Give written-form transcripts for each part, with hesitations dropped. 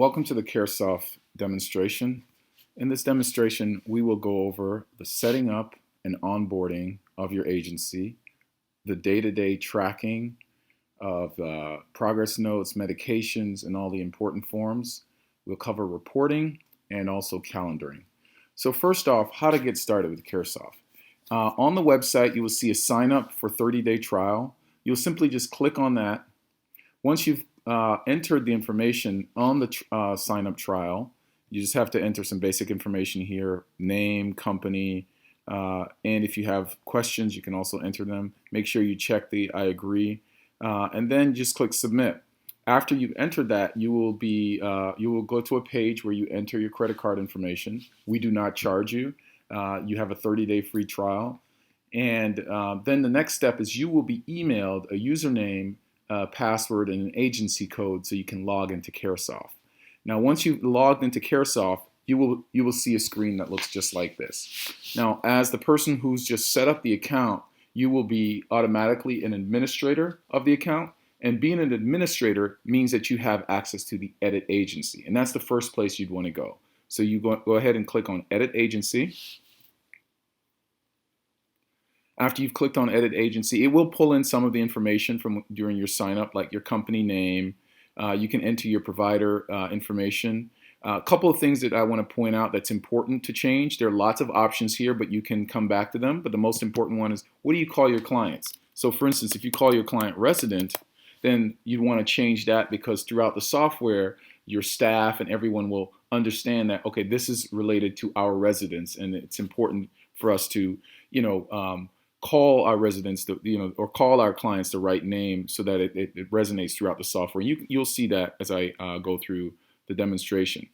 Welcome to the CareSoft demonstration. In this demonstration, we will go over the setting up and onboarding of your agency, the day-to-day tracking of progress notes, medications, and all the important forms. We'll cover reporting and also calendaring. So first off, how to get started with CareSoft. On the website, you will see a sign up for 30-day trial. You'll simply just click on that. Once you've entered the information on the sign up trial, you just have to enter some basic information here: name, company, and if you have questions, you can also enter them. Make sure you check the I agree, and then just click submit. After you've entered that, you will go to a page where you enter your credit card information. We do not charge you. You have a 30-day free trial, and then the next step is you will be emailed a username, password, and an agency code so you can log into CareSoft. Now, once you've logged into CareSoft, you will see a screen that looks just like this. Now, as the person who's just set up the account, you will be automatically an administrator of the account, and being an administrator means that you have access to the edit agency, and that's the first place you'd want to go. So you go ahead and click on edit agency. After you've clicked on edit agency, it will pull in some of the information from during your sign up, like your company name. You can enter your provider information. A couple of things that I want to point out that's important to change. There are lots of options here, but you can come back to them. But the most important one is, what do you call your clients? So for instance, if you call your client resident, then you'd want to change that, because throughout the software, your staff and everyone will understand that, okay, this is related to our residents, and it's important for us to, call our residents, or call our clients the right name so that it resonates throughout the software. You'll see that as I go through the demonstration.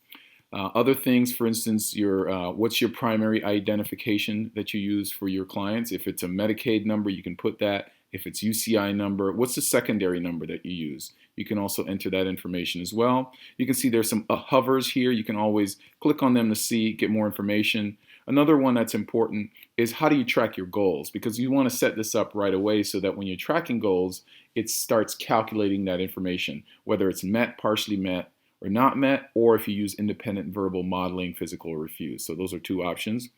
Other things, for instance, what's your primary identification that you use for your clients? If it's a Medicaid number, you can put that. If it's UCI number, what's the secondary number that you use? You can also enter that information as well. You can see there's some hovers here. You can always click on them to get more information. Another one that's important is, how do you track your goals? Because you want to set this up right away so that when you're tracking goals, it starts calculating that information, whether it's met, partially met, or not met, or if you use independent verbal modeling, physical, or refuse. So those are two options.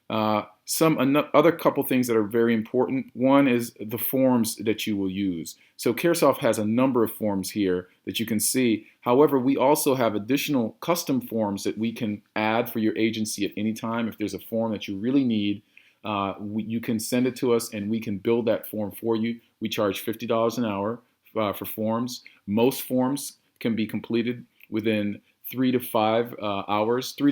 Other couple things that are very important. One is the forms that you will use. So CareSoft has a number of forms here that you can see. However, we also have additional custom forms that we can add for your agency at any time. If there's a form that you really need, you can send it to us and we can build that form for you. We charge $50 an hour for forms. Most forms can be completed within 3 to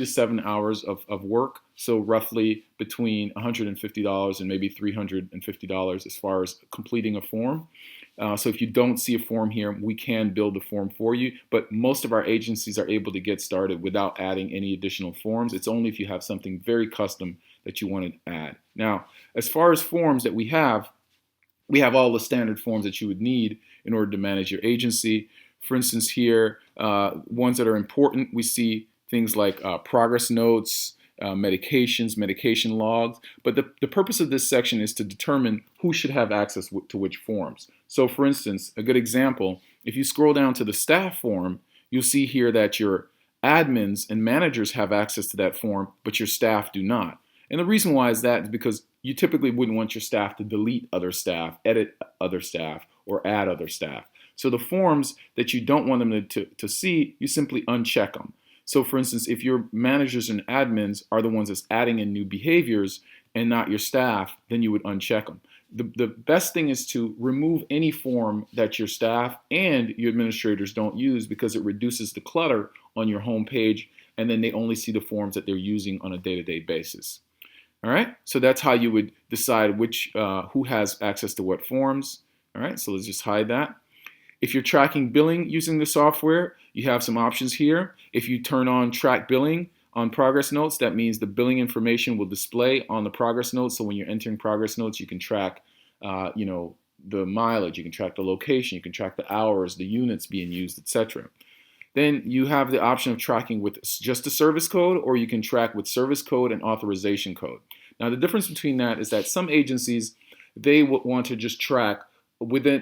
7 hours of work. So roughly between $150 and maybe $350 as far as completing a form. So if you don't see a form here, we can build a form for you. But most of our agencies are able to get started without adding any additional forms. It's only if you have something very custom that you want to add. Now, as far as forms that we have all the standard forms that you would need in order to manage your agency. For instance, here, ones that are important, we see things like progress notes, medications, medication logs. But the purpose of this section is to determine who should have access to which forms. So for instance, a good example, if you scroll down to the staff form, you'll see here that your admins and managers have access to that form, but your staff do not. And the reason why is that is because you typically wouldn't want your staff to delete other staff, edit other staff, or add other staff. So the forms that you don't want them to see, you simply uncheck them. So for instance, if your managers and admins are the ones that's adding in new behaviors and not your staff, then you would uncheck them. The best thing is to remove any form that your staff and your administrators don't use, because it reduces the clutter on your home page, and then they only see the forms that they're using on a day-to-day basis. All right, so that's how you would decide who has access to what forms. All right, so let's just hide that. If you're tracking billing using the software, you have some options here. If you turn on track billing on progress notes, that means the billing information will display on the progress notes. So when you're entering progress notes, you can track, the mileage, you can track the location, you can track the hours, the units being used, etc. Then you have the option of tracking with just a service code, or you can track with service code and authorization code. Now, the difference between that is that some agencies, they want to just track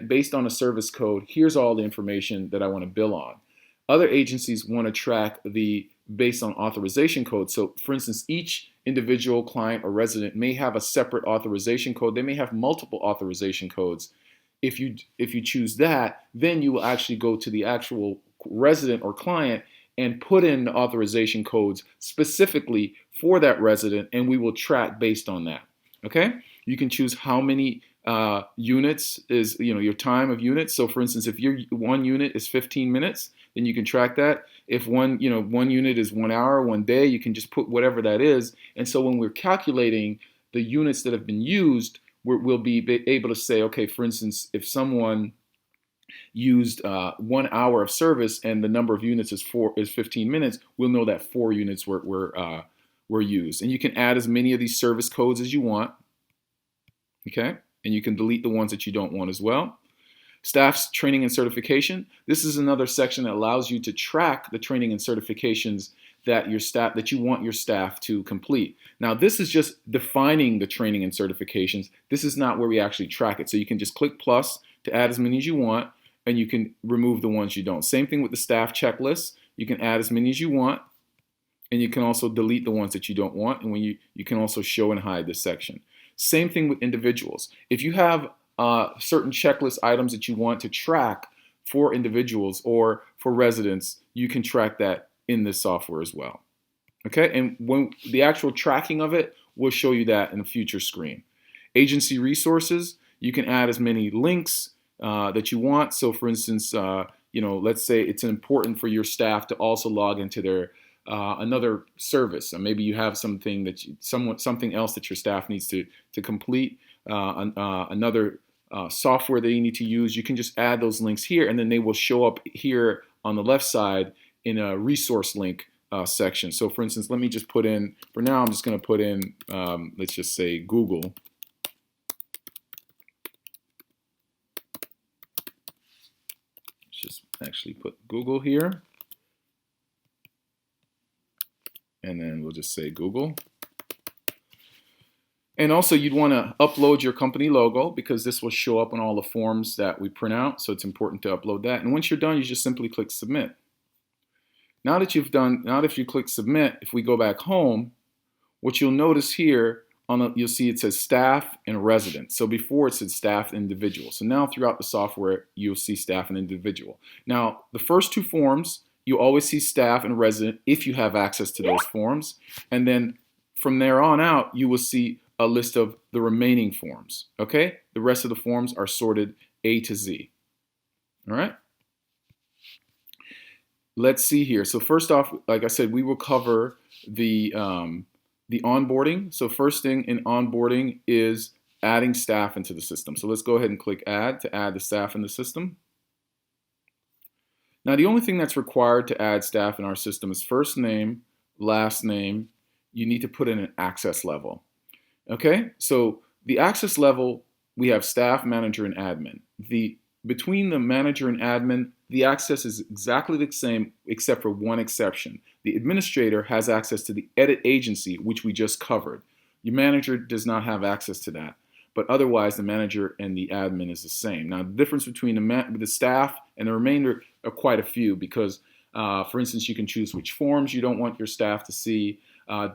based on a service code. Here's all the information that I want to bill on. Other agencies want to track based on authorization code. So for instance, each individual client or resident may have a separate authorization code. They may have multiple authorization codes. If you choose that, then you will actually go to the actual resident or client and put in the authorization codes specifically for that resident, and we will track based on that. Okay? You can choose how many units is, your time of units. So for instance, if your one unit is 15 minutes, then you can track that. If one unit is 1 hour, 1 day, you can just put whatever that is. And so when we're calculating the units that have been used, we'll be able to say, okay, for instance, if someone used 1 hour of service and the number of units is 15 minutes, we'll know that 4 units were used. And you can add as many of these service codes as you want, okay? And you can delete the ones that you don't want as well. Staff's training and certification. This is another section that allows you to track the training and certifications that you want your staff to complete. Now, this is just defining the training and certifications. This is not where we actually track it. So you can just click plus to add as many as you want, and you can remove the ones you don't. Same thing with the staff checklist. You can add as many as you want, and you can also delete the ones that you don't want, and you can also show and hide this section. Same thing with individuals. If you have certain checklist items that you want to track for individuals or for residents, you can track that in this software as well. Okay, and when the actual tracking of it, we'll show you that in a future screen. Agency resources, you can add as many links that you want. So for instance, let's say it's important for your staff to also log into their another service. So maybe you have something else that your staff needs to complete, another software that you need to use. You can just add those links here, and then they will show up here on the left side in a resource link section. So for instance, let me just put in, for now, I'm just going to put in, let's just say Google. Let's just actually put Google here. And then we'll just say Google. And also you'd want to upload your company logo because this will show up on all the forms that we print out. So it's important to upload that. And once you're done, you just simply click submit. Now that if you click submit, if we go back home, what you'll notice here, you'll see it says staff and resident. So before it said staff and individual. So now throughout the software, you'll see staff and individual. Now, the first two forms, you always see staff and resident if you have access to those forms. And then from there on out, you will see a list of the remaining forms, okay? The rest of the forms are sorted A to Z, all right? Let's see here. So first off, like I said, we will cover the onboarding. So first thing in onboarding is adding staff into the system. So let's go ahead and click add to add the staff in the system. Now the only thing that's required to add staff in our system is first name, last name. You need to put in an access level. Okay, so the access level, we have staff, manager, and admin. Between the manager and admin, the access is exactly the same except for one exception. The administrator has access to the edit agency, which we just covered. Your manager does not have access to that, but otherwise the manager and the admin is the same. Now the difference between the staff and the remainder are quite a few because, for instance, you can choose which forms you don't want your staff to see.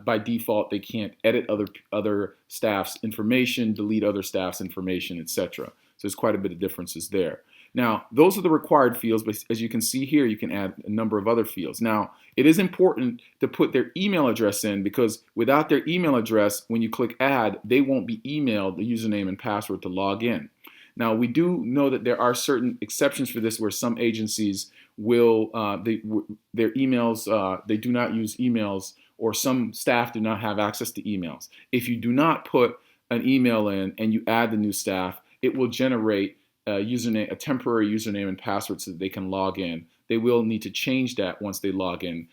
By default, they can't edit other staff's information, delete other staff's information, etc. So there's quite a bit of differences there. Now, those are the required fields, but as you can see here, you can add a number of other fields. Now, it is important to put their email address in because without their email address, when you click add, they won't be emailed the username and password to log in. Now, we do know that there are certain exceptions for this where some agencies will, their emails, they do not use emails, or some staff do not have access to emails. If you do not put an email in and you add the new staff, it will generate a temporary username and password so that they can log in. They will need to change that once they log in,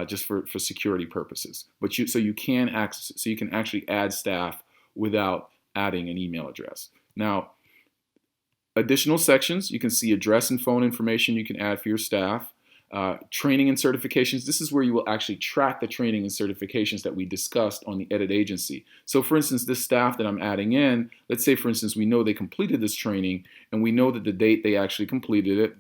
just for security purposes. But so you can actually add staff without adding an email address. Now, additional sections, you can see address and phone information you can add for your staff. Training and certifications, this is where you will actually track the training and certifications that we discussed on the edit agency. So for instance, this staff that I'm adding in, let's say for instance we know they completed this training and we know that the date they actually completed it,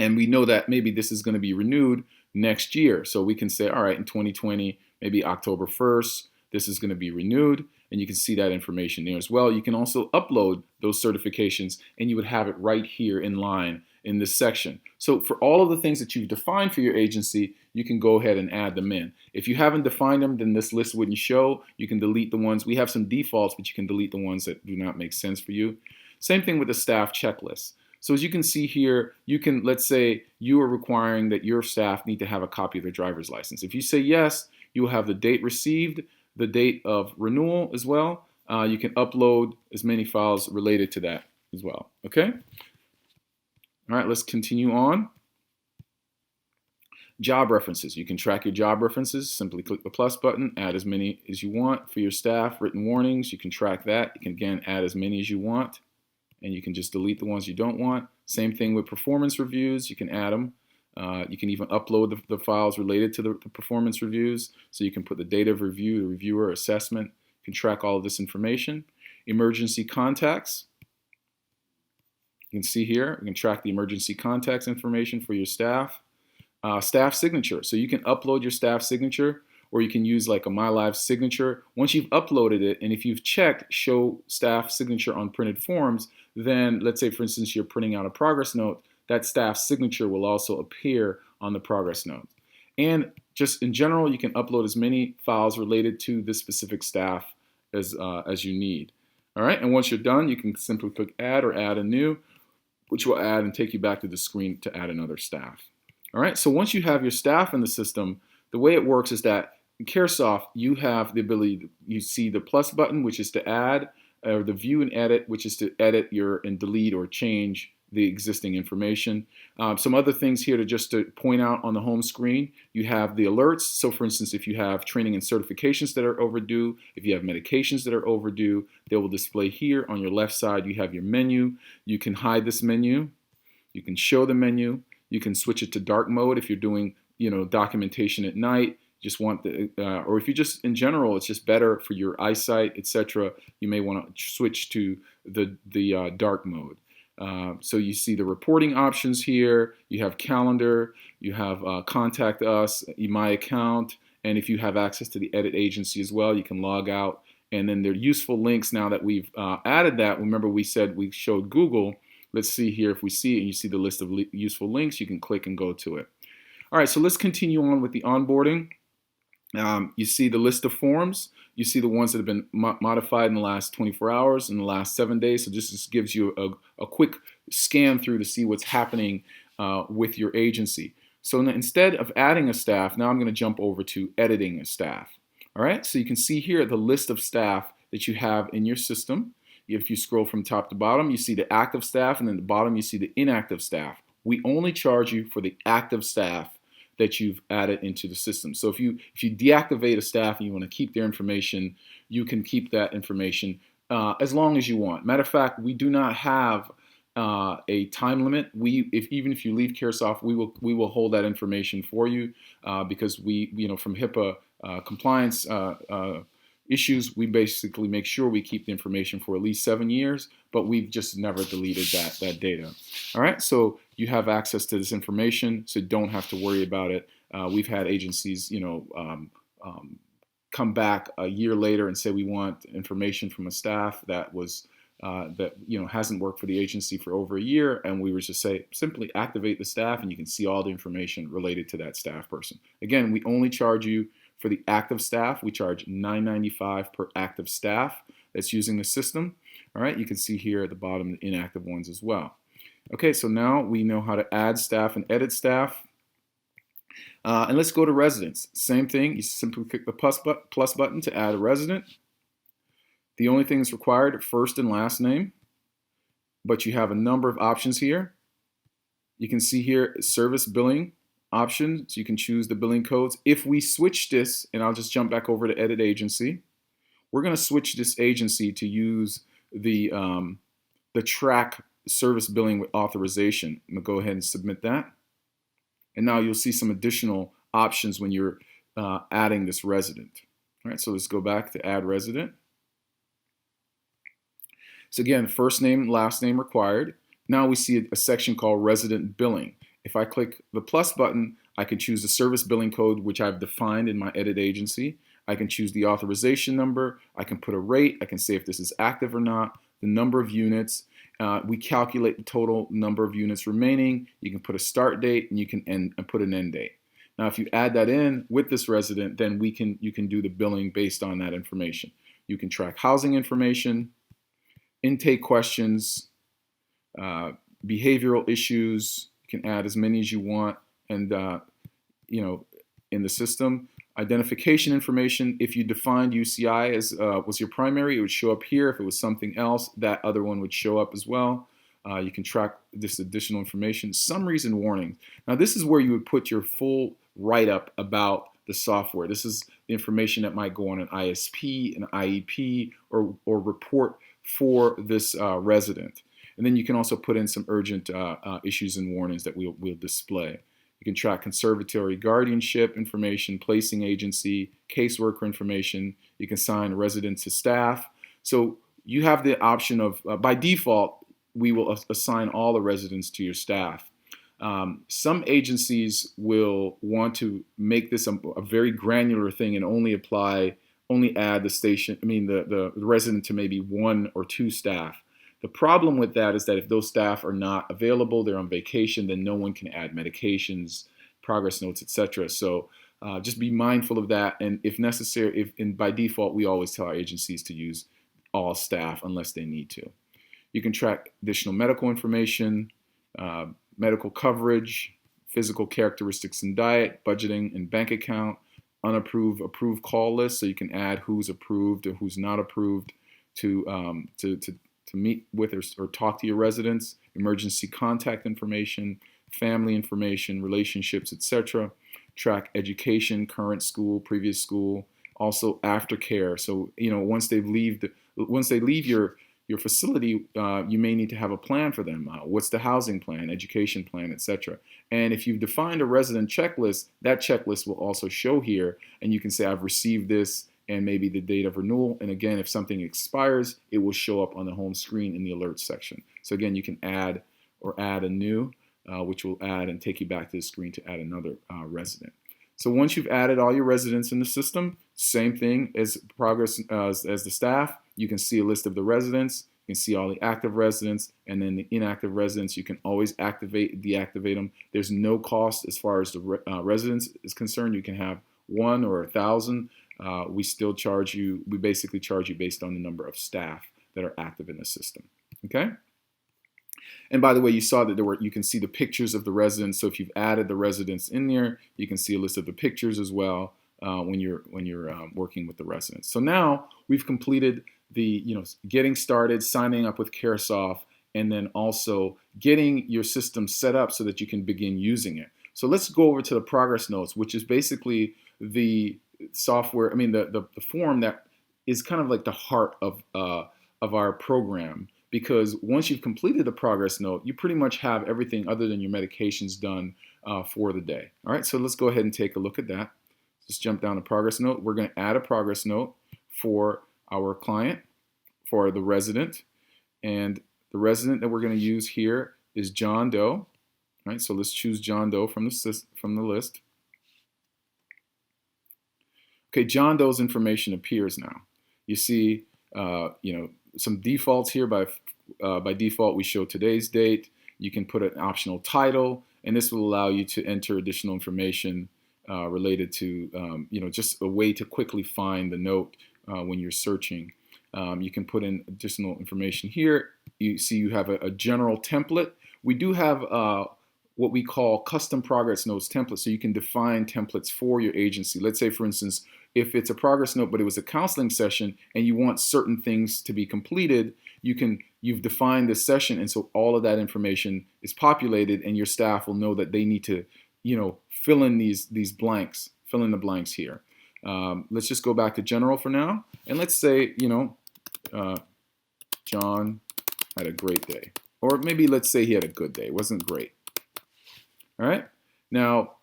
And we know that maybe this is going to be renewed next year. So we can say, all right, in 2020, maybe October 1st, this is going to be renewed. And you can see that information there as well. You can also upload those certifications and you would have it right here in line in this section. So for all of the things that you've defined for your agency, you can go ahead and add them in. If you haven't defined them, then this list wouldn't show. You can delete the ones. We have some defaults, but you can delete the ones that do not make sense for you. Same thing with the staff checklist. So as you can see here, you can, let's say you are requiring that your staff need to have a copy of their driver's license. If you say yes, you will have the date received, the date of renewal as well. You can upload as many files related to that as well, okay? All right, let's continue on. Job references. You can track your job references. Simply click the plus button, add as many as you want for your staff. Written warnings, you can track that. You can, again, add as many as you want, and you can just delete the ones you don't want. Same thing with performance reviews. You can add them. You can even upload the files related to the performance reviews. So you can put the date of review, the reviewer assessment. You can track all of this information. Emergency contacts. You can see here, you can track the emergency contacts information for your staff. Staff signature. So you can upload your staff signature, or you can use like a MyLive signature. Once you've uploaded it, and if you've checked show staff signature on printed forms, then let's say, for instance, you're printing out a progress note, that staff signature will also appear on the progress note. And just in general, you can upload as many files related to this specific staff as you need. All right, and once you're done, you can simply click add or add a new, which will add and take you back to the screen to add another staff. All right, so once you have your staff in the system, the way it works is that in CareSoft, you have the ability, you see the plus button, which is to add, or the view and edit, which is to edit and delete or change the existing information. Some other things here to point out on the home screen, you have the alerts. So for instance, if you have training and certifications that are overdue, if you have medications that are overdue, they will display here on your left side. You have your menu. You can hide this menu. You can show the menu. You can switch it to dark mode if you're doing, documentation at night. Just want or if you just in general, it's just better for your eyesight, etc. You may want to switch to the dark mode. So you see the reporting options here. You have calendar. You have contact us, my account, and if you have access to the edit agency as well, you can log out. And then there are useful links now that we've added that. Remember, we said we showed Google. Let's see here if we see it and you see the list of useful links, you can click and go to it. All right, so let's continue on with the onboarding. You see the list of forms. You see the ones that have been modified in the last 24 hours, in the last 7 days. So this just gives you a quick scan through to see what's happening with your agency. So instead of adding a staff, now I'm going to jump over to editing a staff. All right, so you can see here the list of staff that you have in your system. If you scroll from top to bottom, you see the active staff, and then at the bottom you see the inactive staff. We only charge you for the active staff that you've added into the system. So if you deactivate a staff and you want to keep their information, you can keep that information as long as you want. Matter of fact, we do not have a time limit. Even if you leave CareSoft, we will hold that information for you because from HIPAA compliance issues, we basically make sure we keep the information for at least 7 years, but we've just never deleted that data. All right, so you have access to this information, so don't have to worry about it. We've had agencies, come back a year later and say we want information from a staff that hasn't worked for the agency for over a year, and we would just say simply activate the staff, and you can see all the information related to that staff person. Again, we only charge you for the active staff. We charge $9.95 per active staff that's using the system. All right, you can see here at the bottom the inactive ones as well. Okay, so now we know how to add staff and edit staff. And let's go to residents. Same thing, you simply click the plus button to add a resident. The only thing that's required, first and last name, but you have a number of options here. You can see here service billing option, so you can choose the billing codes. If we switch this, and I'll just jump back over to edit agency, we're going to switch this agency to use the track service billing with authorization. I'm going to go ahead and submit that. And now you'll see some additional options when you're adding this resident. All right, so let's go back to add resident. So again, first name, last name required. Now we see a section called resident billing. If I click the plus button, I can choose the service billing code, which I've defined in my edit agency. I can choose the authorization number. I can put a rate. I can say if this is active or not, the number of units. We calculate the total number of units remaining. You can put a start date and you can put an end date. Now, if you add that in with this resident, then you can do the billing based on that information. You can track housing information, intake questions, behavioral issues. You can add as many as you want, and in the system. Identification information. If you defined UCI as was your primary, it would show up here. If it was something else, that other one would show up as well. You can track this additional information. Summaries and warnings. Now, this is where you would put your full write-up about the software. This is the information that might go on an ISP, an IEP, or report for this resident. And then you can also put in some urgent issues and warnings that we'll display. You can track conservatory guardianship information, placing agency, caseworker information. You can assign residents to staff. So you have the option of, by default, we will assign all the residents to your staff. Some agencies will want to make this a very granular thing and only add the resident to maybe 1 or 2 staff. The problem with that is that if those staff are not available, they're on vacation, then no one can add medications, progress notes, etc. So just be mindful of that. And if necessary, by default, we always tell our agencies to use all staff unless they need to. You can track additional medical information, medical coverage, physical characteristics and diet, budgeting and bank account, unapproved, approved call list, so you can add who's approved or who's not approved to meet with or talk to your residents, emergency contact information, family information, relationships, etc. Track education, current school, previous school, also aftercare. So once they leave your facility, you may need to have a plan for them. What's the housing plan, education plan, etc. And if you've defined a resident checklist, that checklist will also show here, and you can say I've received this and maybe the date of renewal. And again, if something expires, it will show up on the home screen in the alerts section. So again, you can add a new, which will add and take you back to the screen to add another resident. So once you've added all your residents in the system, same thing as progress as the staff, you can see a list of the residents, you can see all the active residents, and then the inactive residents, you can always activate, deactivate them. There's no cost as far as the residents is concerned. You can have 1 or 1,000. We basically charge you based on the number of staff that are active in the system, okay? And by the way, you saw that you can see the pictures of the residents. So if you've added the residents in there, you can see a list of the pictures as well when you're working with the residents. So now we've completed the getting started, signing up with CareSoft, and then also getting your system set up so that you can begin using it. So let's go over to the progress notes, which is basically the software. The form that is kind of like the heart of our program. Because once you've completed the progress note, you pretty much have everything other than your medications done for the day. All right, so let's go ahead and take a look at that. Just jump down to progress note. We're going to add a progress note for our client, for the resident. And the resident that we're going to use here is John Doe. All right, so let's choose John Doe from the list. Okay, John Doe's information appears now. You see, some defaults here. By default, we show today's date. You can put an optional title, and this will allow you to enter additional information related to, just a way to quickly find the note when you're searching. You can put in additional information here. You see you have a general template. We do have what we call custom progress notes templates, so you can define templates for your agency. Let's say, for instance, if it's a progress note, but it was a counseling session and you want certain things to be completed, you've defined this session, and so all of that information is populated, and your staff will know that they need to, fill in these blanks, fill in the blanks here. Let's just go back to general for now, and let's say, John had a great day, or maybe let's say he had a good day. It wasn't great. All right. Now,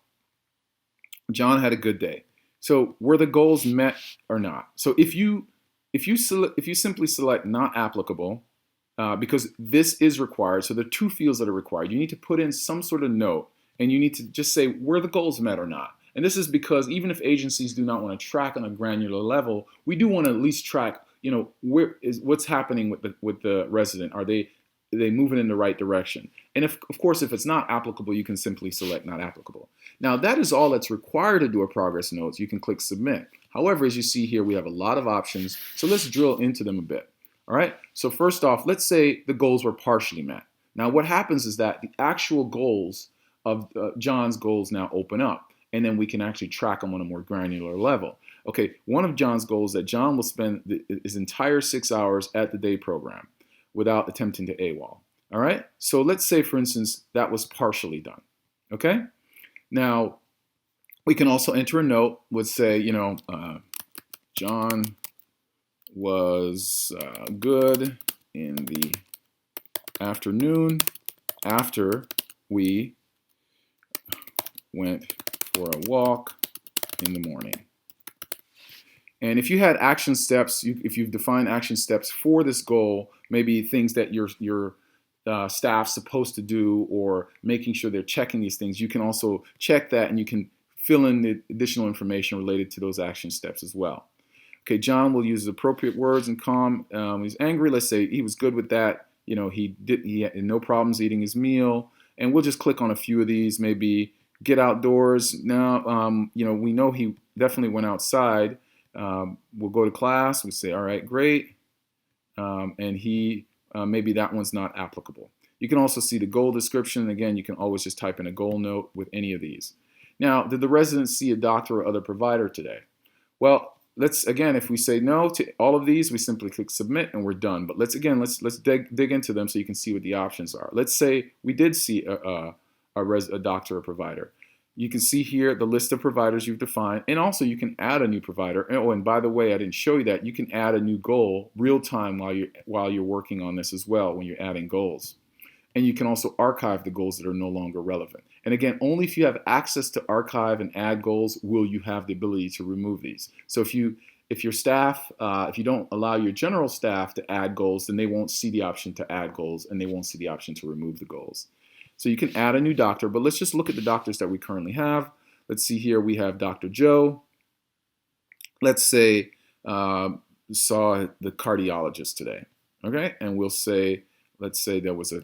John had a good day. So were the goals met or not? So if you simply select not applicable, because this is required, so there are 2 fields that are required. You need to put in some sort of note, and you need to just say were the goals met or not. And this is because even if agencies do not want to track on a granular level, we do want to at least track, what's happening with the resident. Are they moving in the right direction? And if, of course, if it's not applicable, you can simply select not applicable. Now, that is all that's required to do a progress notes. You can click submit. However, as you see here, we have a lot of options. So let's drill into them a bit. All right. So first off, let's say the goals were partially met. Now, what happens is that the actual goals of John's goals now open up, and then we can actually track them on a more granular level. Okay, one of John's goals is that John will spend his entire 6 hours at the day program without attempting to AWOL. All right, so let's say, for instance, that was partially done. Okay, now we can also enter a note, would say, John was good in the afternoon after we went for a walk in the morning. And if you had action steps, if you've defined action steps for this goal, maybe things that your staff's supposed to do, or making sure they're checking these things, you can also check that, and you can fill in the additional information related to those action steps as well. Okay, John will use appropriate words and calm. He's angry. Let's say he was good with that. He had no problems eating his meal. And we'll just click on a few of these. Maybe get outdoors. Now, we know he definitely went outside. We'll go to class. We say, all right, great. And he, maybe that one's not applicable. You can also see the goal description. Again, you can always just type in a goal note with any of these. Now, did the resident see a doctor or other provider today? Well, again, if we say no to all of these, we simply click submit and we're done. But let's dig into them so you can see what the options are. Let's say we did see a doctor or provider. You can see here the list of providers you've defined, and also you can add a new provider. Oh, and by the way, I didn't show you that. You can add a new goal real time while you're working on this as well when you're adding goals. And you can also archive the goals that are no longer relevant. And again, only if you have access to archive and add goals will you have the ability to remove these. So if your staff, if you don't allow your general staff to add goals, then they won't see the option to add goals, and they won't see the option to remove the goals. So you can add a new doctor, but let's just look at the doctors that we currently have. Let's see here, we have Dr. Joe. Let's say saw the cardiologist today, okay? And we'll say, let's say there was a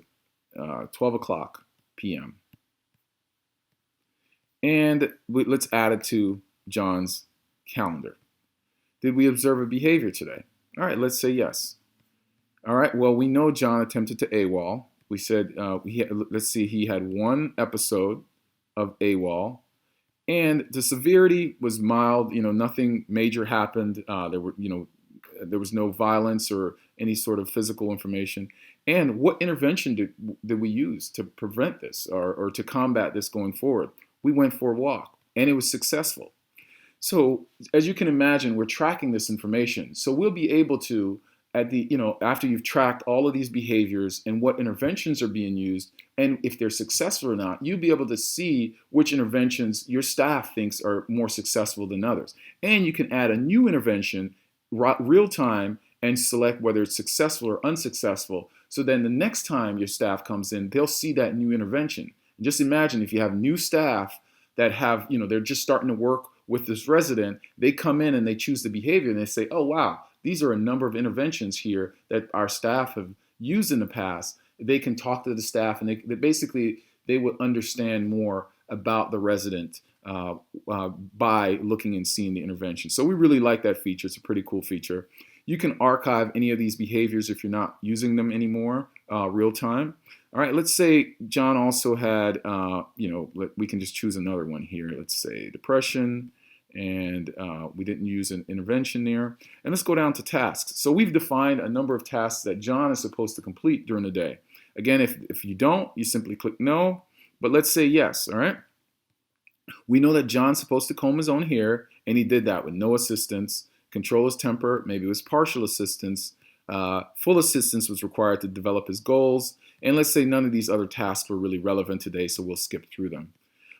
12 o'clock p.m. And let's add it to John's calendar. Did we observe a behavior today? All right, let's say yes. All right, well, we know John attempted to AWOL. We said, let's see, he had one episode of AWOL, and the severity was mild. Nothing major happened. There was no violence or any sort of physical information. And what intervention did we use to prevent this or to combat this going forward? We went for a walk, and it was successful. So as you can imagine, we're tracking this information. So we'll be able to, after you've tracked all of these behaviors and what interventions are being used, and if they're successful or not, you'll be able to see which interventions your staff thinks are more successful than others. And you can add a new intervention real time and select whether it's successful or unsuccessful. So then the next time your staff comes in, they'll see that new intervention. And just imagine if you have new staff that have, they're just starting to work with this resident, they come in and they choose the behavior and they say, oh, wow, these are a number of interventions here that our staff have used in the past. They can talk to the staff, and they will understand more about the resident by looking and seeing the intervention. So we really like that feature. It's a pretty cool feature. You can archive any of these behaviors if you're not using them anymore real time. All right, let's say John also had, we can just choose another one here. Let's say depression, and we didn't use an intervention there. And let's go down to tasks. So we've defined a number of tasks that John is supposed to complete during the day. Again, if you don't, you simply click no, but let's say yes, all right? We know that John's supposed to comb his own hair, and he did that with no assistance. Control his temper, maybe it was partial assistance. Full assistance was required to develop his goals. And let's say none of these other tasks were really relevant today, so we'll skip through them.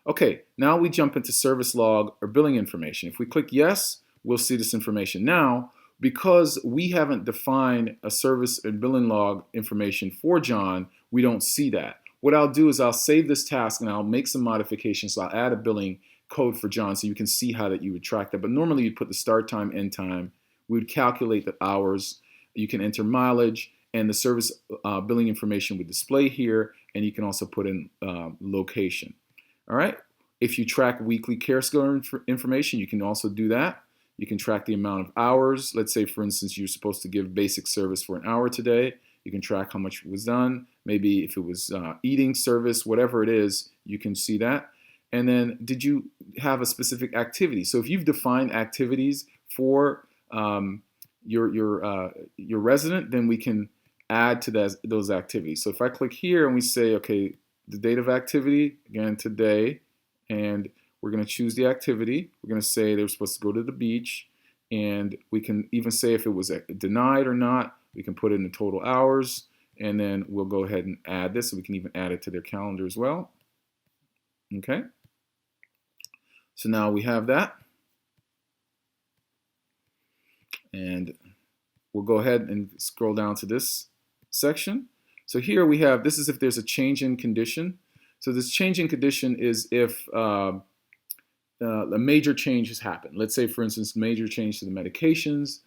Okay, now we jump into service log or billing information. If we click yes, we'll see this information. Now, because we haven't defined a service and billing log information for John, we don't see that. what I'll do is I'll save this task and I'll make some modifications. So I'll add a billing code for John so you can see how that you would track that. But normally you'd put the start time, end time. We would calculate the hours. You can enter mileage, and the service billing information would display here, and you can also put in location. All right. If you track weekly care score information, you can also do that. You can track the amount of hours. Let's say, for instance, you're supposed to give basic service for an hour today. You can track how much was done. Maybe if it was eating service, whatever it is, you can see that. And then, did you have a specific activity? So if you've defined activities for your resident, then we can add to those activities. So if I click here and we say, okay, the date of activity, again, today, and we're going to choose the activity. We're going to say they're supposed to go to the beach, and we can even say if it was denied or not. We can put in the total hours, and then we'll go ahead and add this. So we can even add it to their calendar as well. Okay. So now we have that. And we'll go ahead and scroll down to this section. So here we have, this is if there's a change in condition. So this change in condition is if a major change has happened. Let's say, for instance, major change to the medications,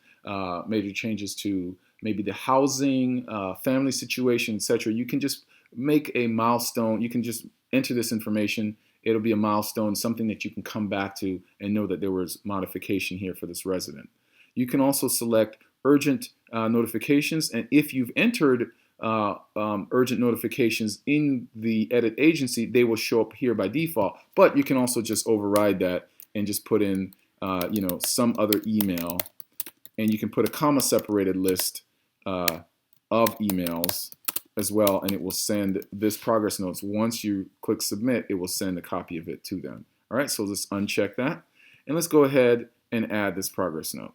major changes to maybe the housing, family situation, etc. You can just make a milestone. You can just enter this information. It'll be a milestone, something that you can come back to and know that there was modification here for this resident. You can also select urgent notifications, and if you've entered urgent notifications in the edit agency, they will show up here by default. But you can also just override that and just put in, some other email, and you can put a comma-separated list of emails as well, and it will send this progress notes. Once you click submit, it will send a copy of it to them. All right, so let's uncheck that, and let's go ahead and add this progress note.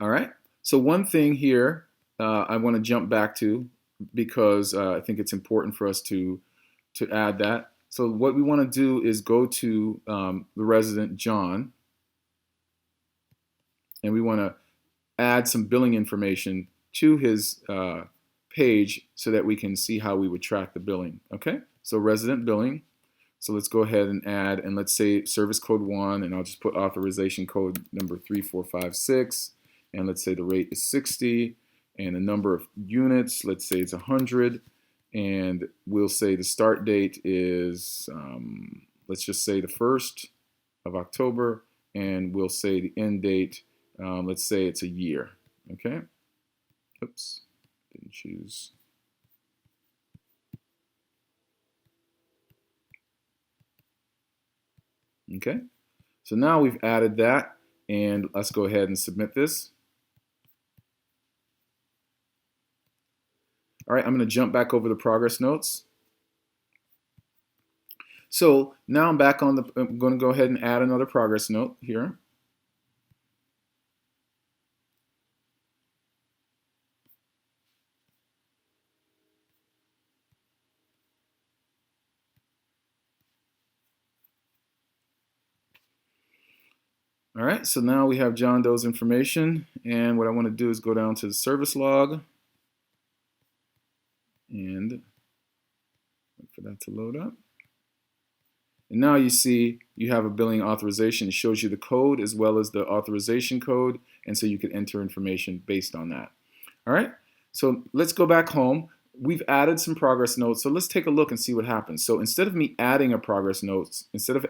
All right, so one thing here I want to jump back to because I think it's important for us to add that. So what we want to do is go to the resident, John, and we want to add some billing information to his page so that we can see how we would track the billing. Okay, so resident billing. So let's go ahead and add, and let's say service code 1, and I'll just put authorization code number 3456. And let's say the rate is 60, and the number of units, let's say it's 100, and we'll say the start date is, let's just say the 1st of October, and we'll say the end date, let's say it's a year, okay? Oops, didn't choose. Okay, so now we've added that, and let's go ahead and submit this. All right, I'm going to jump back over the progress notes. So now I'm back on I'm going to go ahead and add another progress note here. All right, so now we have John Doe's information, and what I want to do is go down to the service log and wait for that to load up. And now you see you have a billing authorization. It shows you the code as well as the authorization code, and so you can enter information based on that. All right, so let's go back home. We've added some progress notes, so let's take a look and see what happens. So instead of me adding a progress notes, instead of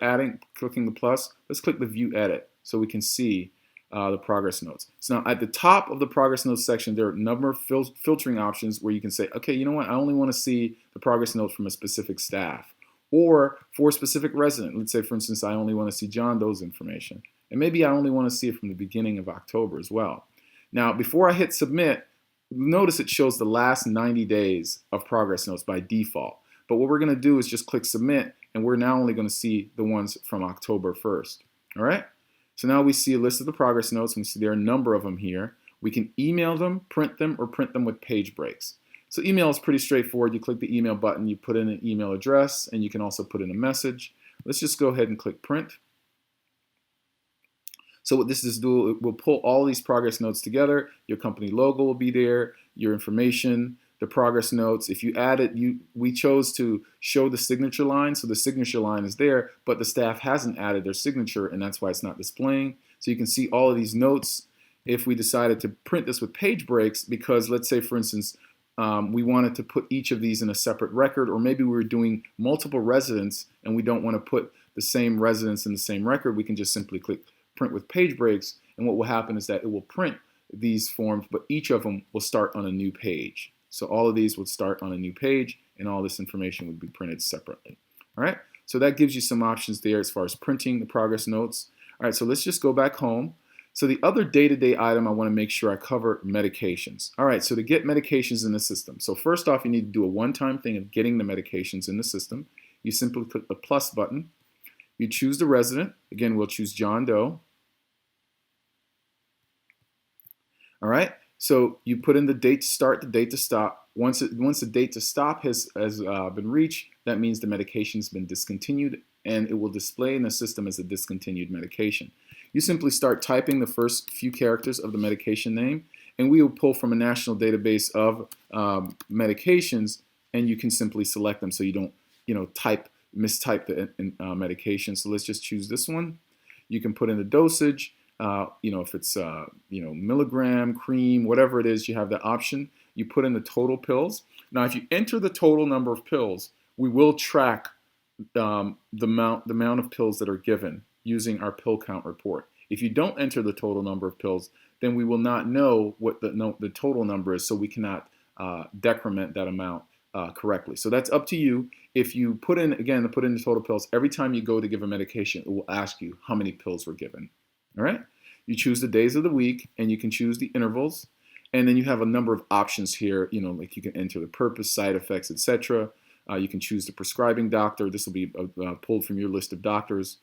clicking the plus, let's click the view edit so we can see the progress notes. So now at the top of the progress notes section, there are a number of filtering options where you can say, okay, you know what, I only want to see the progress notes from a specific staff or for a specific resident. Let's say, for instance, I only want to see John Doe's information. And maybe I only want to see it from the beginning of October as well. Now, before I hit submit, notice it shows the last 90 days of progress notes by default. But what we're going to do is just click submit, and we're now only going to see the ones from October 1st. All right? So now we see a list of the progress notes, and we see there are a number of them here. We can email them, print them, or print them with page breaks. So email is pretty straightforward. You click the email button, you put in an email address, and you can also put in a message. Let's just go ahead and click print. So what this is do, it will pull all these progress notes together. Your company logo will be there, your information, the progress notes. If you add it, we chose to show the signature line, so the signature line is there, but the staff hasn't added their signature, and that's why it's not displaying. So you can see all of these notes. If we decided to print this with page breaks, because let's say, for instance, we wanted to put each of these in a separate record, or maybe we were doing multiple residents and we don't want to put the same residents in the same record, we can just simply click print with page breaks, and what will happen is that it will print these forms, but each of them will start on a new page. So all of these would start on a new page, and all this information would be printed separately. All right, so that gives you some options there as far as printing the progress notes. All right, so let's just go back home. So the other day-to-day item I want to make sure I cover medications. All right, so to get medications in the system. So first off, you need to do a one-time thing of getting the medications in the system. You simply click the plus button. You choose the resident. Again, we'll choose John Doe. All right, so you put in the date to start, the date to stop. Once the date to stop has been reached, that means the medication's been discontinued, and it will display in the system as a discontinued medication. You simply start typing the first few characters of the medication name, and we will pull from a national database of medications, and you can simply select them so you don't, mistype the medication. So let's just choose this one. You can put in the dosage. If it's milligram, cream, whatever it is, you have the option. You put in the total pills. Now, if you enter the total number of pills, we will track the amount of pills that are given using our pill count report. If you don't enter the total number of pills, then we will not know what the total number is, so we cannot decrement that amount correctly. So that's up to you. If you put in the total pills, every time you go to give a medication, it will ask you how many pills were given. All right, you choose the days of the week, and you can choose the intervals, and then you have a number of options here. Like you can enter the purpose, side effects, etc. You can choose the prescribing doctor. This will be pulled from your list of doctors,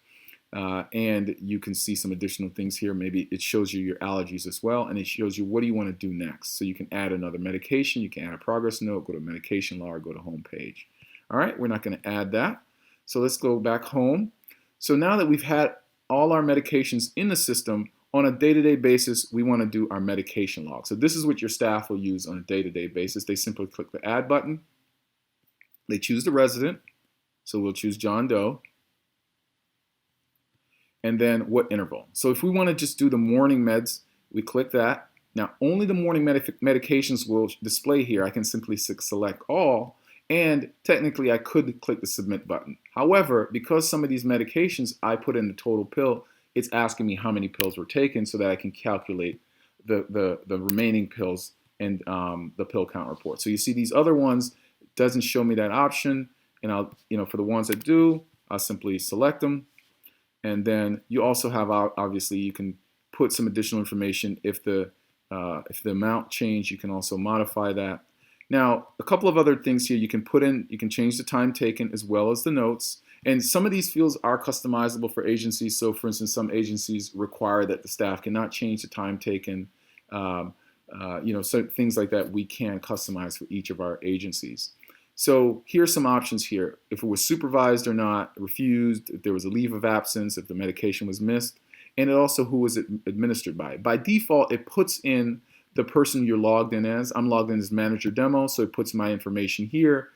and you can see some additional things here. Maybe it shows you your allergies as well, and it shows you what do you want to do next. So you can add another medication. You can add a progress note, go to medication log, go to home page. All right, we're not going to add that. So let's go back home. So now that we've had all our medications in the system, on a day-to-day basis, we want to do our medication log. So this is what your staff will use on a day-to-day basis. They simply click the add button. They choose the resident. So we'll choose John Doe. And then what interval. So if we want to just do the morning meds, we click that. Now only the morning medications will display here. I can simply select all. And technically, I could click the submit button. However, because some of these medications I put in the total pill, it's asking me how many pills were taken so that I can calculate the remaining pills and the pill count report. So you see these other ones, it doesn't show me that option. And I'll, for the ones that do, I'll simply select them. And then you also have, obviously, you can put some additional information. If the amount changed, you can also modify that. Now, a couple of other things here you can put in. You can change the time taken as well as the notes. And some of these fields are customizable for agencies. So, for instance, some agencies require that the staff cannot change the time taken. So things like that we can customize for each of our agencies. So here's some options here. If it was supervised or not, refused, if there was a leave of absence, if the medication was missed, and it also who was it administered by. By default, it puts in the person you're logged in as. I'm logged in as manager demo, so it puts my information here.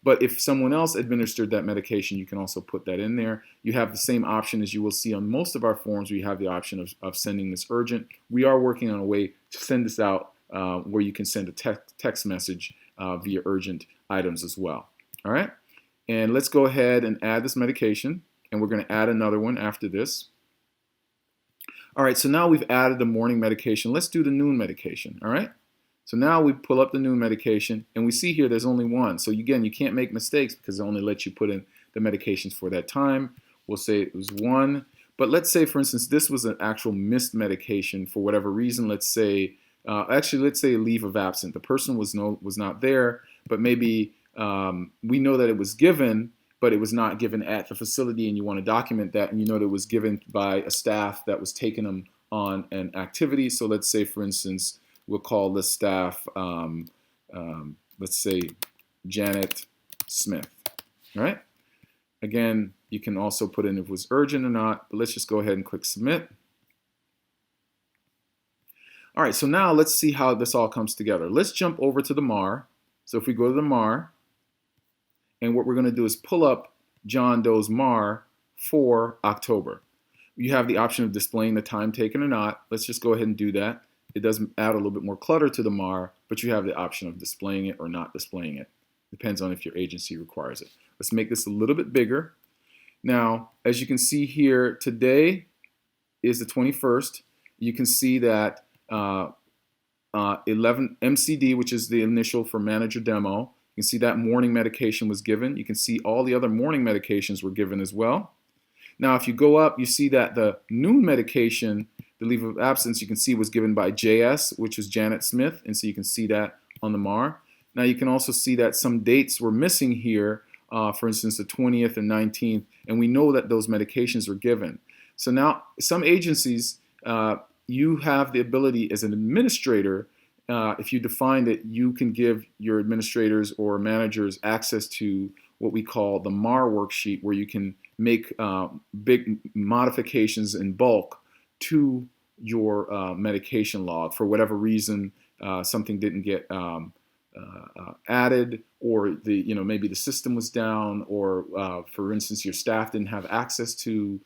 But if someone else administered that medication, you can also put that in there. You have the same option as you will see on most of our forms, where you have the option of sending this urgent. We are working on a way to send this out where you can send a text message via urgent items as well. All right, and let's go ahead and add this medication, and we're going to add another one after this. All right, so now we've added the morning medication. Let's do the noon medication. All right. So now we pull up the noon medication, and we see here there's only one. So again, you can't make mistakes because it only lets you put in the medications for that time. We'll say it was one. But let's say, for instance, this was an actual missed medication for whatever reason. Let's say a leave of absence. The person was not there, but maybe we know that it was given, but it was not given at the facility, and you want to document that, and you know that it was given by a staff that was taking them on an activity. So let's say, for instance, we'll call this staff, let's say, Janet Smith. All right. Again, you can also put in if it was urgent or not, but let's just go ahead and click submit. All right, so now let's see how this all comes together. Let's jump over to the MAR. So if we go to the MAR, and what we're going to do is pull up John Doe's MAR for October. You have the option of displaying the time taken or not. Let's just go ahead and do that. It does add a little bit more clutter to the MAR, but you have the option of displaying it or not displaying it. Depends on if your agency requires it. Let's make this a little bit bigger. Now, as you can see here, today is the 21st. You can see that 11 MCD, which is the initial for manager demo. You can see that morning medication was given. You can see all the other morning medications were given as well. Now, if you go up, you see that the noon medication, the leave of absence, you can see was given by JS, which is Janet Smith, and so you can see that on the MAR. Now, you can also see that some dates were missing here, for instance, the 20th and 19th, and we know that those medications were given. So now, some agencies, you have the ability as an administrator, if you define that you can give your administrators or managers access to what we call the MAR worksheet, where you can make big modifications in bulk to your medication log. For whatever reason, something didn't get added, or maybe the system was down, or for instance, your staff didn't have access to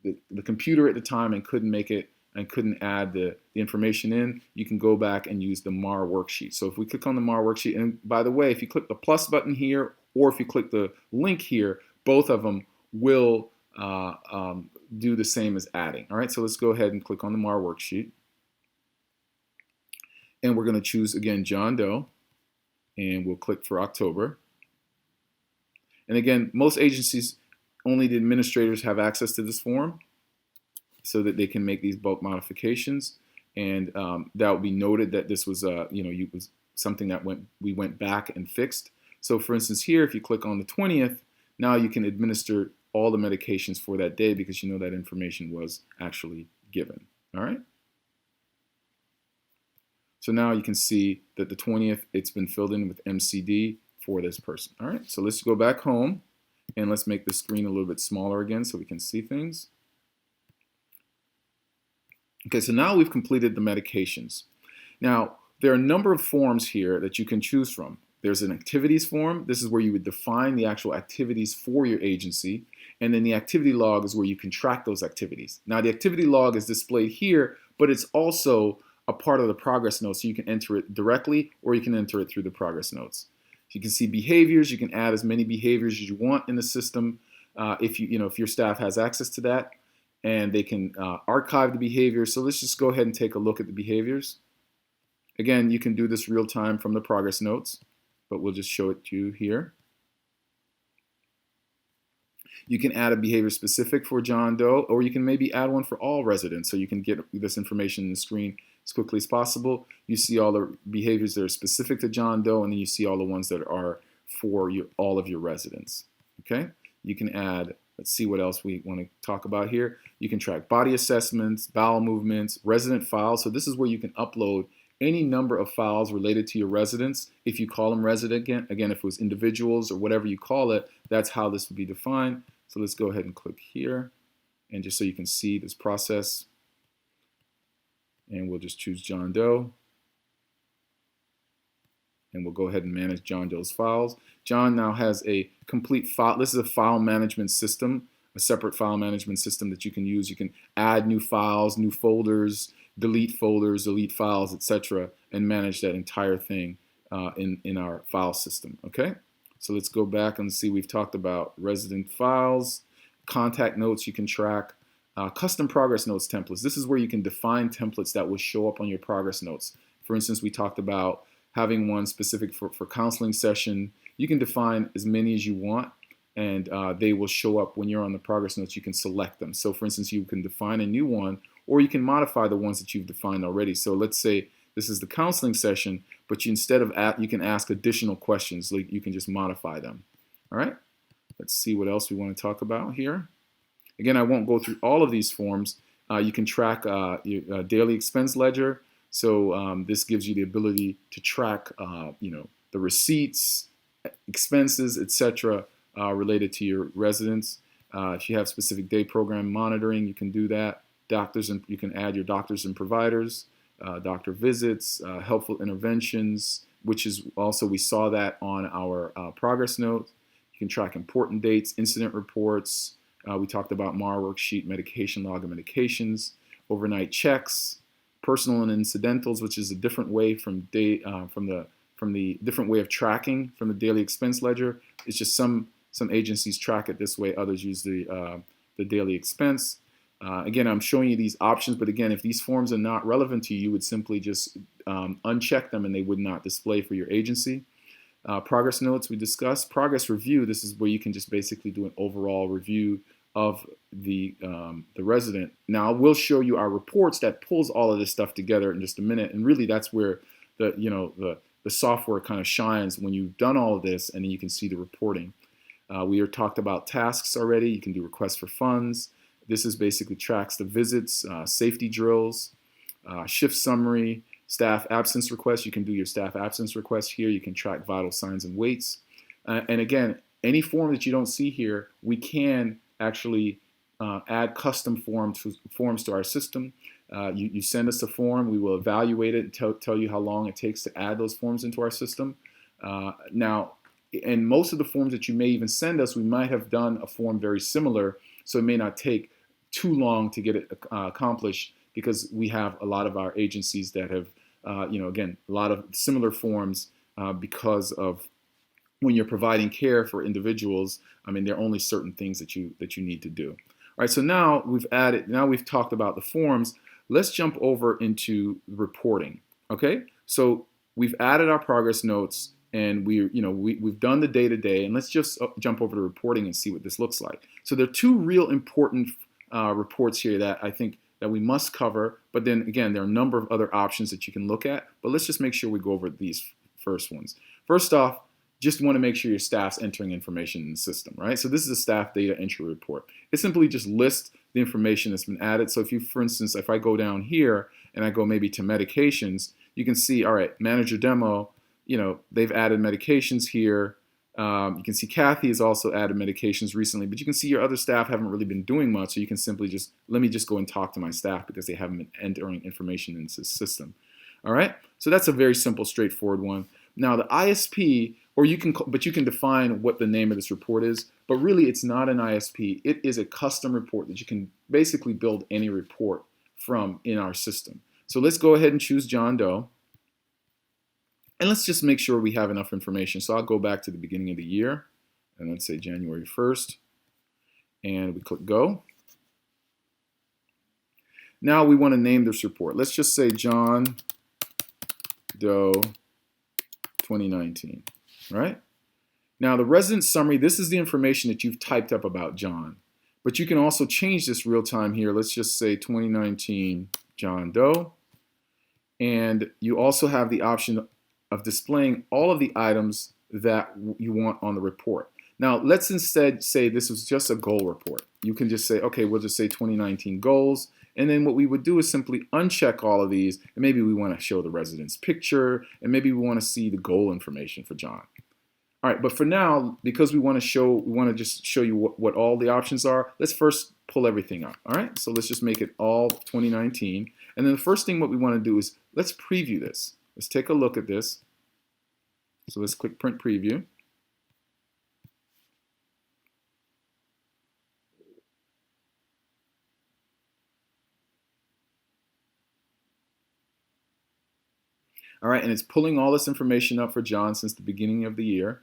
the computer at the time and couldn't make it and couldn't add the information in, you can go back and use the MAR worksheet. So if we click on the MAR worksheet, and by the way, if you click the plus button here, or if you click the link here, both of them will do the same as adding. All right, so let's go ahead and click on the MAR worksheet. And we're going to choose, again, John Doe, and we'll click for October. And again, most agencies, only the administrators have access to this form so that they can make these bulk modifications. And that will be noted that this was, was something that we went back and fixed. So for instance, here, if you click on the 20th, now you can administer all the medications for that day because you know that information was actually given. All right. So now you can see that the 20th, it's been filled in with MCD for this person. All right. So let's go back home and let's make the screen a little bit smaller again so we can see things. Okay, so now we've completed the medications. Now, there are a number of forms here that you can choose from. There's an activities form. This is where you would define the actual activities for your agency. And then the activity log is where you can track those activities. Now, the activity log is displayed here, but it's also a part of the progress notes. So you can enter it directly or you can enter it through the progress notes. You can see behaviors. You can add as many behaviors as you want in the system if your staff has access to that. And they can archive the behaviors. So let's just go ahead and take a look at the behaviors. Again, you can do this real time from the progress notes, but we'll just show it to you here. You can add a behavior specific for John Doe, or you can maybe add one for all residents so you can get this information in the screen as quickly as possible. You see all the behaviors that are specific to John Doe, and then you see all the ones that are for all of your residents. Okay? You can add, let's see what else we want to talk about here. You can track body assessments, bowel movements, resident files. So this is where you can upload any number of files related to your residents. If you call them resident, again, if it was individuals or whatever you call it, that's how this would be defined. So let's go ahead and click here. And just so you can see this process. And we'll just choose John Doe. And we'll go ahead and manage John Doe's files. John now has a complete file. This is a file management system, a separate file management system that you can use. You can add new files, new folders, delete files, etc., and manage that entire thing in our file system. Okay, so let's go back and see. We've talked about resident files, contact notes you can track, custom progress notes templates. This is where you can define templates that will show up on your progress notes. For instance, we talked about having one specific for counseling session. You can define as many as you want, and they will show up when you're on the progress notes. You can select them. So for instance, you can define a new one, or you can modify the ones that you've defined already. So let's say this is the counseling session, but you can ask additional questions. Like you can just modify them. All right, let's see what else we want to talk about here. Again, I won't go through all of these forms. You can track your daily expense ledger. So this gives you the ability to track, the receipts, expenses, etc., related to your residents. If you have specific day program monitoring, you can do that. doctors, and you can add your doctors and providers, doctor visits, helpful interventions, which is also, we saw that on our progress note. You can track important dates, incident reports. We talked about MAR worksheet, medication log of medications, overnight checks, personal and incidentals, which is a different way from the different way of tracking from the daily expense ledger. It's just some agencies track it this way, others use the daily expense. Again, I'm showing you these options, but again, if these forms are not relevant to you, you would simply just uncheck them and they would not display for your agency. Progress notes we discussed. Progress review, this is where you can just basically do an overall review of the resident. Now, we'll show you our reports that pulls all of this stuff together in just a minute, and really that's where the software kind of shines when you've done all of this, and then you can see the reporting. We talked about tasks already. You can do requests for funds. This is basically tracks the visits, safety drills, shift summary, staff absence requests. You can do your staff absence requests here. You can track vital signs and weights. And again, any form that you don't see here, we can actually add custom forms to our system. You send us a form, we will evaluate it and tell you how long it takes to add those forms into our system. Now, in most of the forms that you may even send us, we might have done a form very similar, so it may not take too long to get it accomplished, because we have a lot of our agencies that have, again, a lot of similar forms because of when you're providing care for individuals. I mean, there are only certain things that you need to do. All right, so now we've talked about the forms. Let's jump over into reporting. Okay, so we've added our progress notes, and we've done the day-to-day, and let's just jump over to reporting and see what this looks like. So there are two real important reports here that I think that we must cover, but then again, there are a number of other options that you can look at, but let's just make sure we go over these first ones. First off, just want to make sure your staff's entering information in the system, right? So this is a staff data entry report. It simply just lists the information that's been added. So if you, for instance, if I go down here and I go maybe to medications, you can see, all right, manager demo, they've added medications here. You can see Kathy has also added medications recently, but you can see your other staff haven't really been doing much, so you can simply just, let me just go and talk to my staff because they haven't been entering information into the system. All right, so that's a very simple, straightforward one. Now the ISP, but you can define what the name of this report is, but really it's not an ISP. It is a custom report that you can basically build any report from in our system. So let's go ahead and choose John Doe. And let's just make sure we have enough information. So I'll go back to the beginning of the year, and let's say January 1st, and we click go. Now we want to name this report. Let's just say John Doe 2019, right? Now the resident summary, this is the information that you've typed up about John, but you can also change this real time here. Let's just say 2019 John Doe, and you also have the option of displaying all of the items that you want on the report. Now, let's instead say this was just a goal report. You can just say, okay, we'll just say 2019 goals, and then what we would do is simply uncheck all of these, and maybe we want to show the resident's picture, and maybe we want to see the goal information for John. All right, but for now, because we want to just show you what all the options are, let's first pull everything up. All right, so let's just make it all 2019, and then the first thing what we want to do is let's preview this. Let's take a look at this. So let's click print preview. All right, and it's pulling all this information up for John since the beginning of the year.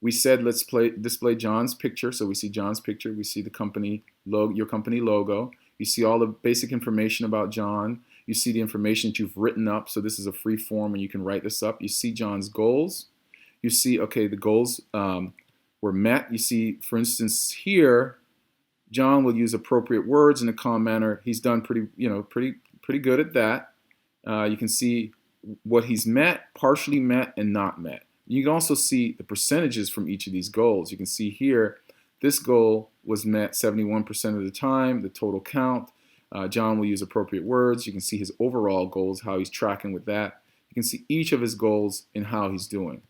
We said let's display John's picture, so we see John's picture, we see the company logo, your company logo. You see all the basic information about John. You see the information that you've written up, so this is a free form and you can write this up. You see John's goals. You see, okay, the goals were met. You see, for instance, here, John will use appropriate words in a calm manner. He's done pretty good at that. You can see what he's met, partially met, and not met. You can also see the percentages from each of these goals. You can see here, this goal was met 71% of the time, the total count. John will use appropriate words. You can see his overall goals, how he's tracking with that. You can see each of his goals and how he's doing.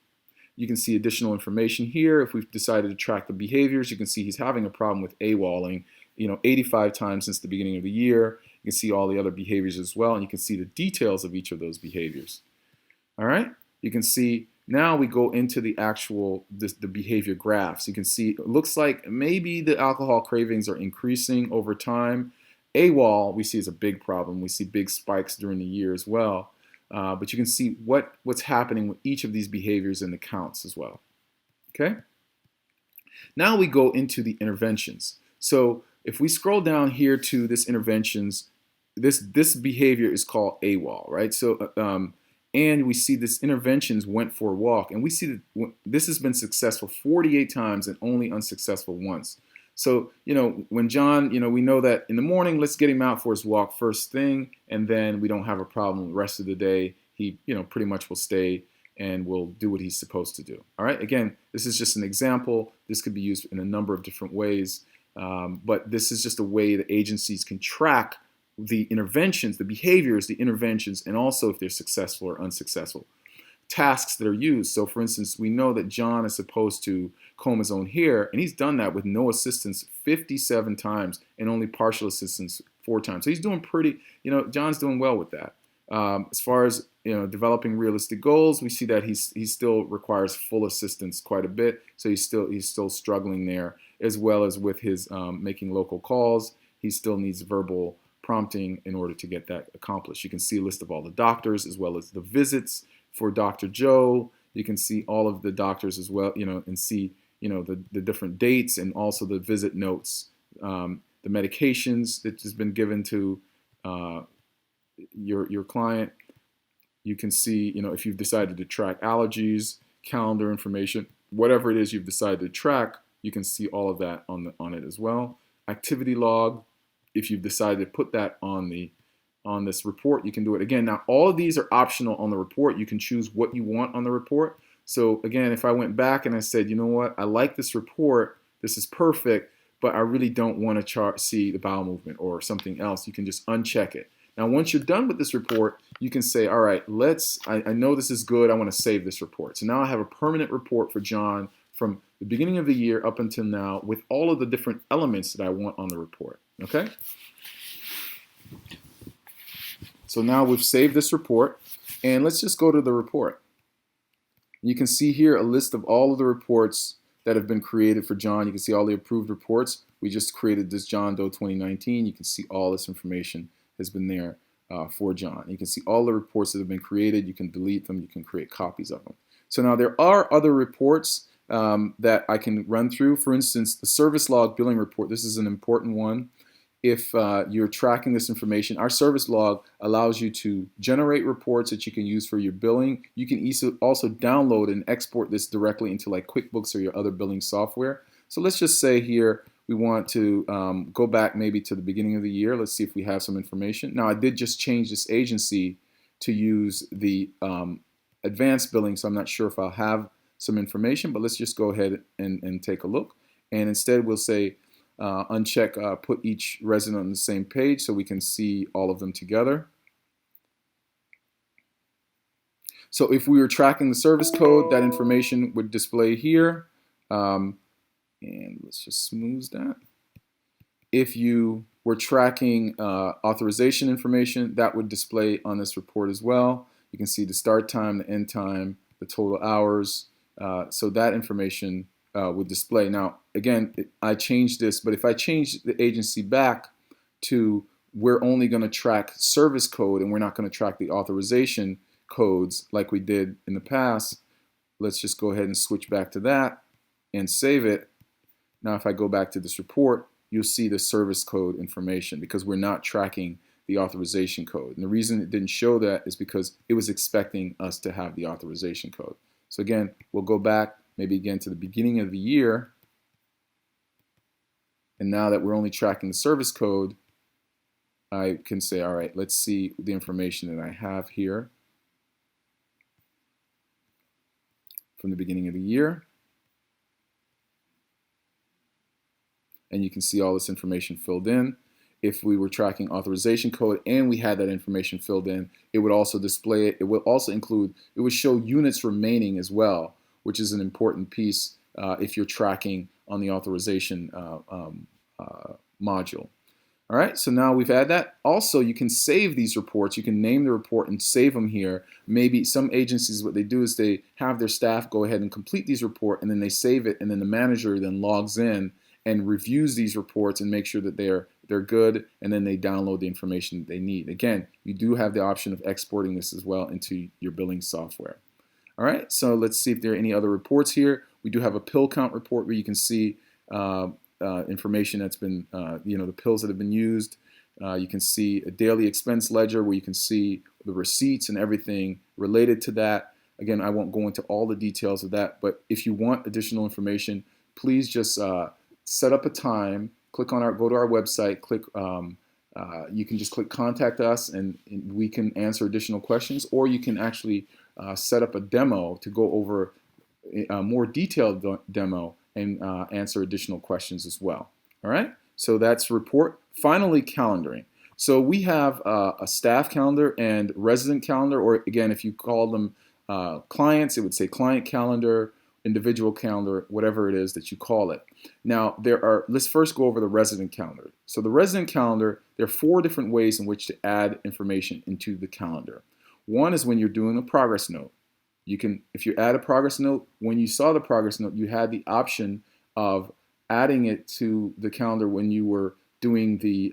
You can see additional information here. If we've decided to track the behaviors, you can see he's having a problem with AWOLing, 85 times since the beginning of the year. You You can see all the other behaviors as well, and you can see the details of each of those behaviors. All right, you can see now we go into the actual the behavior graphs. You can see it looks like maybe the alcohol cravings are increasing over time. AWOL we see is a big problem. We see big spikes during the year as well. But you can see what's happening with each of these behaviors in the counts as well. Okay. Now we go into the interventions. So if we scroll down here to this interventions, this behavior is called AWOL, right? So and we see this interventions went for a walk, and we see that this has been successful 48 times and only unsuccessful once. So, when John, we know that in the morning, let's get him out for his walk first thing, and then we don't have a problem the rest of the day. He, pretty much will stay and will do what he's supposed to do. All right. Again, this is just an example. This could be used in a number of different ways, but this is just a way that agencies can track the interventions, the behaviors, the interventions, and also if they're successful or unsuccessful. Tasks that are used. So for instance, we know that John is supposed to comb his own hair, and he's done that with no assistance 57 times and only partial assistance 4 times. So he's doing pretty, John's doing well with that. As far as developing realistic goals, we see that he still requires full assistance quite a bit. So he's still struggling there, as well as with his making local calls. He still needs verbal prompting in order to get that accomplished. You can see a list of all the doctors as well as the visits for Dr. Joe. You can see all of the doctors as well, and see the different dates and also the visit notes, the medications that has been given to your client. You can see, if you've decided to track allergies, calendar information, whatever it is you've decided to track, you can see all of that on it as well. Activity log, if you've decided to put that on this report, you can do it. Again, now all of these are optional on the report. You can choose what you want on the report. So again, if I went back and I said, you know what, I like this report, this is perfect, but I really don't want to see the bowel movement or something else, you can just uncheck it. Now, once you're done with this report, you can say, all right, I know this is good, I want to save this report. So now I have a permanent report for John from the beginning of the year up until now with all of the different elements that I want on the report, okay? So now we've saved this report, and let's just go to the report. You can see here a list of all of the reports that have been created for John. You can see all the approved reports. We just created this John Doe 2019. You can see all this information has been there for John. You can see all the reports that have been created. You can delete them. You can create copies of them. So now there are other reports that I can run through. For instance, the service log billing report. This is an important one. If you're tracking this information, our service log allows you to generate reports that you can use for your billing. You can also download and export this directly into like QuickBooks or your other billing software. So let's just say here we want to go back maybe to the beginning of the year. Let's see if we have some information. Now I did just change this agency to use the advanced billing, so I'm not sure if I'll have some information, but let's just go ahead and take a look. And instead we'll say uncheck put each resident on the same page so we can see all of them together. So if we were tracking the service code, that information would display here. And let's just smooth that. If you were tracking authorization information, that would display on this report as well. You can see the start time, the end time, the total hours. So that information would display. Now, again, I changed this, but if I change the agency back to we're only going to track service code and we're not going to track the authorization codes like we did in the past, let's just go ahead and switch back to that and save it. Now, if I go back to this report, you'll see the service code information because we're not tracking the authorization code. And the reason it didn't show that is because it was expecting us to have the authorization code. So again, we'll go back maybe again to the beginning of the year. And now that we're only tracking the service code, I can say, all right, let's see the information that I have here from the beginning of the year. And you can see all this information filled in. If we were tracking authorization code and we had that information filled in, it would also display it. It would also include, it would show units remaining as well, which is an important piece if you're tracking on the authorization module. All right, so now we've added that. Also, you can save these reports. You can name the report and save them here. Maybe some agencies, what they do is they have their staff go ahead and complete these reports, and then they save it, and then the manager then logs in and reviews these reports and makes sure that they're good, and then they download the information that they need. Again, you do have the option of exporting this as well into your billing software. All right, so let's see if there are any other reports here. We do have a pill count report where you can see information that's been, the pills that have been used. You can see a daily expense ledger where you can see the receipts and everything related to that. Again, I won't go into all the details of that, but if you want additional information, please just set up a time, go to our website, you can just click contact us and we can answer additional questions, or you can actually set up a demo to go over a more detailed demo and answer additional questions as well. All right, so that's report. Finally, calendaring. So we have a staff calendar and resident calendar, or again, if you call them clients, it would say client calendar, individual calendar, whatever it is that you call it. Now, let's first go over the resident calendar. So the resident calendar, there are 4 different ways in which to add information into the calendar. One is when you're doing a progress note. If you add a progress note, when you saw the progress note, you had the option of adding it to the calendar when you were doing did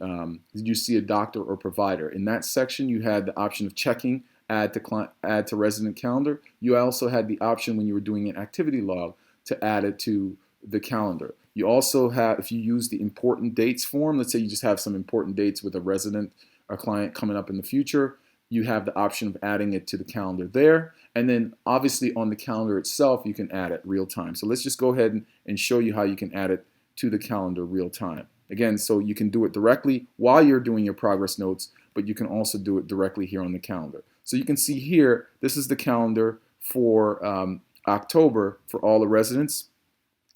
you see a doctor or provider? In that section, you had the option of checking add to resident calendar. You also had the option when you were doing an activity log to add it to the calendar. You also have, if you use the important dates form, let's say you just have some important dates with a resident or client coming up in the future, you have the option of adding it to the calendar there. And then obviously on the calendar itself, you can add it real time. So let's just go ahead and show you how you can add it to the calendar real time. Again, so you can do it directly while you're doing your progress notes, but you can also do it directly here on the calendar. So you can see here, this is the calendar for October for all the residents.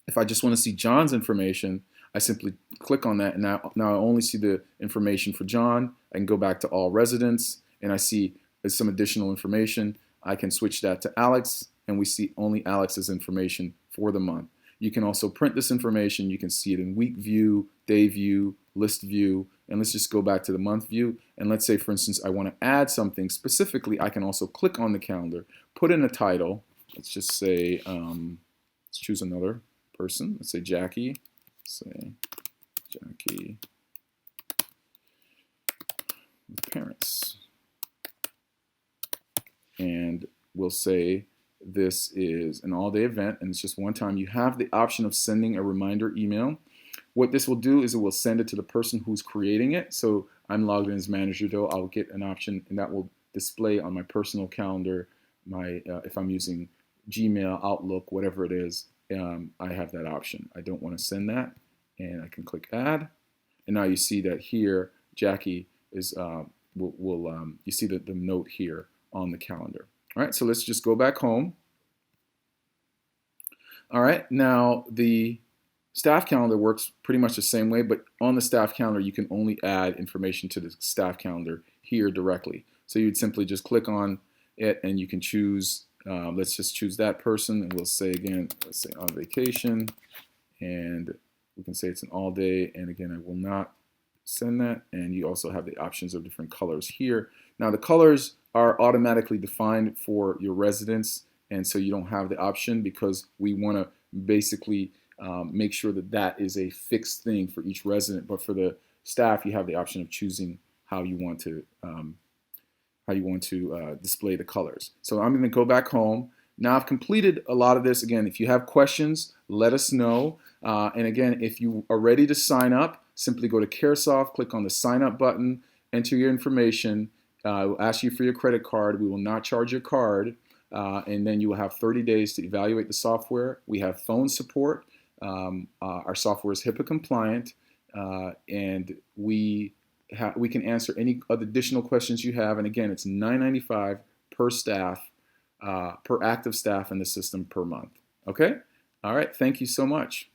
If I just want to see John's information, I simply click on that, and now I only see the information for John. I can go back to all residents, and I see there's some additional information. I can switch that to Alex, and we see only Alex's information for the month. You can also print this information. You can see it in week view, day view, list view, and let's just go back to the month view. And let's say, for instance, I want to add something specifically. I can also click on the calendar, put in a title. Let's just say, let's choose another person. Let's say Jackie. Say Jackie with parents. And we'll say this is an all-day event, and it's just one time. You have the option of sending a reminder email. What this will do is it will send it to the person who's creating it. So I'm logged in as manager, though. I'll get an option, and that will display on my personal calendar, if I'm using Gmail, Outlook, whatever it is, I have that option. I don't want to send that, and I can click add. And now you see that here, Jackie is, you see the note here on the calendar. All right, so let's just go back home. All right, now the staff calendar works pretty much the same way, but on the staff calendar, you can only add information to the staff calendar here directly. So you'd simply just click on it, and you can choose, let's just choose that person, and we'll say again, let's say on vacation, and we can say it's an all day, and again, I will not send that, and you also have the options of different colors here. Now the colors are automatically defined for your residents, and so you don't have the option because we want to basically make sure that that is a fixed thing for each resident. But for the staff, you have the option of choosing how you want to display the colors. So I'm going to go back home. Now I've completed a lot of this. Again, if you have questions, let us know. And again, if you are ready to sign up, simply go to CareSoft, click on the sign up button, enter your information. We'll ask you for your credit card. We will not charge your card. And then you will have 30 days to evaluate the software. We have phone support. Our software is HIPAA compliant, and we can answer any other additional questions you have. And again, it's $9.95 per staff, per active staff in the system per month. Okay? All right. Thank you so much.